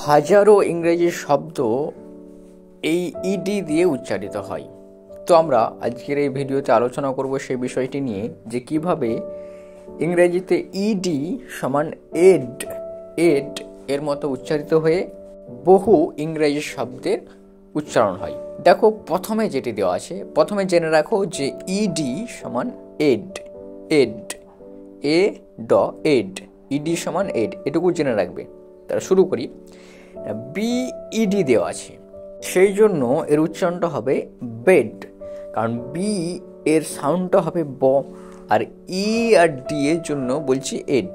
হাজারো ইংরেজি শব্দ এই ইডি দিয়ে উচ্চারিত হয়। তো আমরা আজকের এই ভিডিওতে আলোচনা করব সেই বিষয়টি নিয়ে যে কিভাবে ইংরেজিতে ইডি সমান এড এড এর মতো উচ্চারিত হয়ে বহু ইংরেজি শব্দের উচ্চারণ হয়। দেখো, প্রথমে যেটি দেওয়া আছে, প্রথমে জেনে রাখো যে ইডি সমান এড এড এ ড এড ইডি সমান এড, এটুকু জেনে রাখবে। তাহলে শুরু করি। বিইডি দেওয়া আছে, সেই জন্য এর উচ্চারণটা হবে বেড, কারণ বি এর সাউন্ডটা হবে ব, আর ই আর ডি এর জন্য বলছি এড।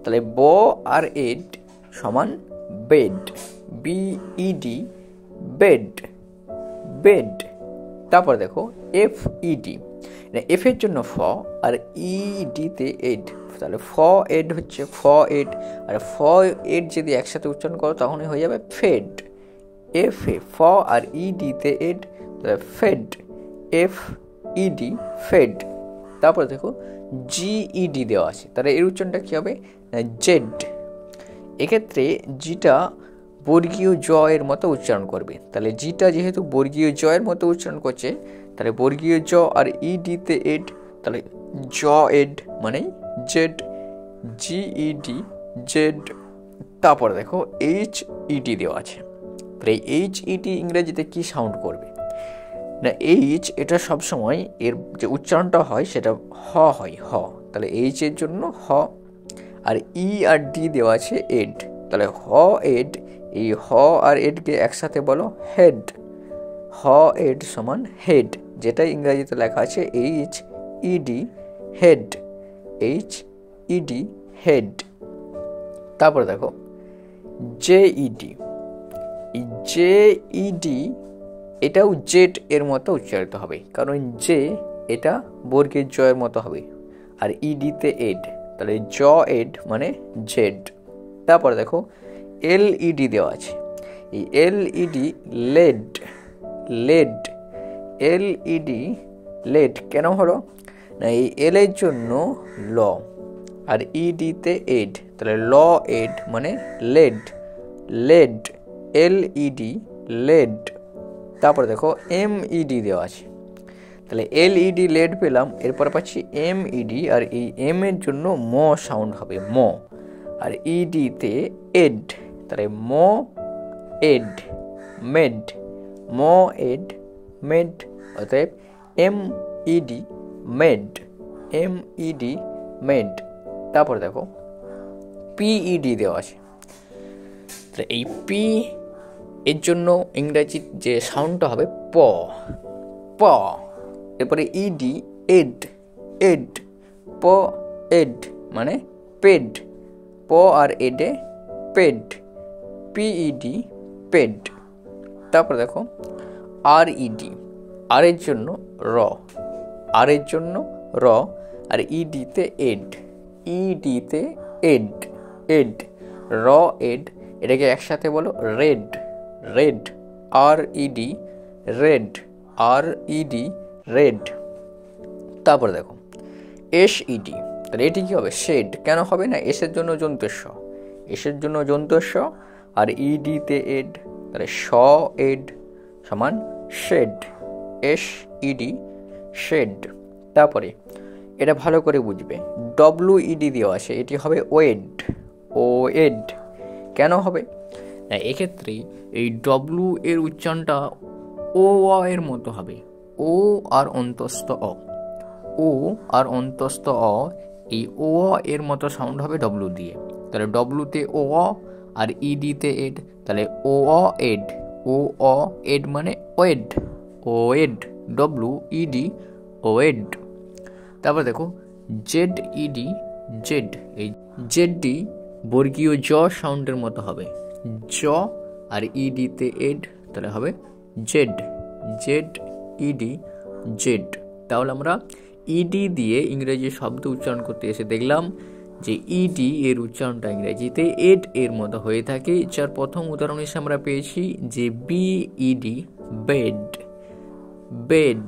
তাহলে ব আর এড সমান বেড, বিইডি বেড বেড। তারপর দেখো এফ ইডি, এফ এর জন্য ফ আর ইডিতে এড, তাহলে ফ এড হচ্ছে ফ এড, আর ফ এড যদি একসাথে উচ্চারণ করো তখনই হয়ে যাবে ফেড। এফ এ ফ আর ইডিতে এড, তাহলে ফেড, এফ ইডি ফেড। তারপরে দেখো জিইডি দেওয়া আছে, তাহলে এর উচ্চারণটা কী হবে, জেড। এক্ষেত্রে জিটা বর্গীয় জ এর মতো উচ্চারণ করবে, তাহলে জিটা যেহেতু বর্গীয় জ এর মতো উচ্চারণ করছে, তাহলে বর্গীয় জ আর ইডিতে এড, তাহলে জ এড মানে জেড, জিইডি জেড। তারপর দেখো এইচ ইডি দেওয়া আছে, তাহলে এইচ ইডি ইংরেজিতে কি সাউন্ড করবে না, এইচ এটা সবসময় এর যে উচ্চারণটা হয় সেটা হ হয়, হ। তাহলে এইচ এর জন্য হ, আর ই আর ডি দেওয়া আছে এড, তাহলে হ এড। এই হ আর এডকে একসাথে বলো হেড, হ এড সমান হেড, যেটা ইংরেজিতে লেখা আছে H ED head, H ED head. তারপরে দেখো জেইডি, জেইডি এটাও জেড এর মতো উচ্চারিত হবে, কারণ জে এটা বর্গের জ এর মতো হবে, আর ইডিতে এড, তাহলে জ এড মানে জেড। তারপরে দেখো এলইডি দেওয়া আছে, এই LED led led, LED led কেন হলো না, এই এল এর জন্য ল আর ইডিতে এড, তাহলে ল এড মানে লেড লেড, এলইডি লেড। তারপরে দেখো এমইডি দেওয়া আছে, তাহলে এলইডি লেড পেলাম, এরপর পাচ্ছি এমইডি, আর এই এম এর জন্য ম সাউন্ড হবে ম, আর ইডিতে এড, তাহলে ম এড মেড, ম এড মেড, অতএব এমইডি মেড, এমইডি মেড। তারপর দেখো পিইডি দেওয়া আছে, তাহলে এই পি এর জন্য ইংরেজির যে সাউন্ডটা হবে প প, এরপরে ইডি এড এড, প এড মানে পেড, প আর এডে পেড, পিইডি পেড। তারপর দেখো আর ইডি, আর এর জন্য র, আর এর জন্য র, আর ইডিতে এড, ইডিতে এড এড, র এড, এটাকে একসাথে বলো রেড রেড, আর ইডি রেড, আর ইডি রেড। তারপর দেখো এস ইডি, তাহলে এটি কি হবে শেড, কেন হবে না, এসের জন্য যন্তস্ব, এসের জন্য যন্তস্ব, আর ইডিতে এড, তাহলে স এড সমান শেড, এস ইডি শেড। তারপরে এটা ভালো করে বুঝবে, ডব্লু ইডি দেওয়া আছে, এটি হবে ওয়েড ওয়েড, কেন হবে না, এক্ষেত্রে এই ডব্লু এর উচ্চারণটা ও এর মতো হবে, ও আর অন্তস্থ অ, ও আর অন্তস্থ অ, এই ও এর মতো সাউন্ড হবে ডব্লু দিয়ে, তাহলে ডব্লুতে ও আর ইডিতে এড, তাহলে ও এড, ও এড মানে ওয়েড ওয়েড, ডব্লু ইডি ওয়েড। তারপর দেখো জেড ইডি জেড, এই জেডডি বর্গীয় জ সাউন্ডের মতো হবে, জ আর ইডিতে এড, তাহলে হবে জেড, জেড ইডি জেড। তাহলে আমরা ইডি দিয়ে ইংরেজি শব্দ উচ্চারণ করতে এসে দেখলাম যে ইডি এর উচ্চারণটা ইংরেজিতে এড এর মতো হয়ে থাকে, যার প্রথম উদাহরণ হিসেবে আমরা পেয়েছি যে BED bed bed,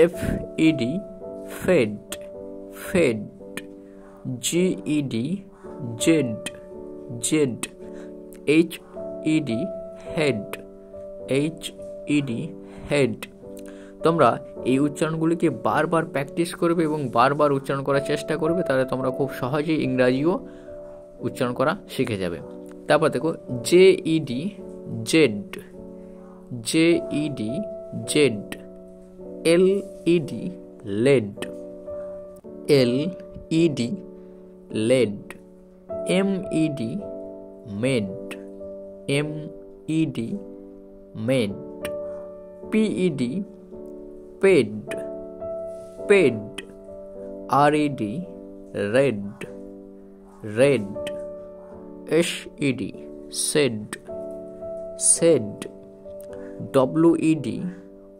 F ED fed fed, GED ged ged, H ED head, H ED head. তোমরা এই উচ্চারণগুলিকে বারবার প্র্যাকটিস করবে এবং বারবার উচ্চারণ করার চেষ্টা করবে, তাহলে তোমরা খুব সহজেই ইংরাজিও উচ্চারণ করা শিখে যাবে। তারপর দেখো J E D jed, J E D jed, L E D led, L E D led, M E D med, M E D med, P E D ped, ped, R E D red, red, S E D said, said, W E D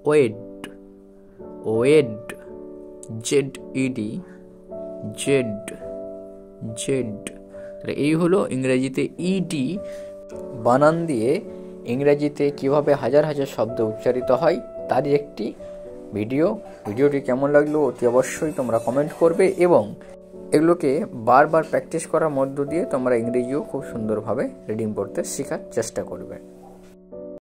wed, wed, Z E D zed, zed. এই হলো ইংরেজিতে ED বানান দিয়ে ইংরেজিতে কিভাবে হাজার হাজার শব্দ উচ্চারিত হয় তারই একটি ভিডিওটি কেমন লাগলো অতি অবশ্যই তোমরা কমেন্ট করবে, এবং এগুলোকে বারবার প্র্যাকটিস করার মধ্য দিয়ে তোমরা ইংরেজিও খুব সুন্দরভাবে রিডিং পড়তে শেখার চেষ্টা করবে।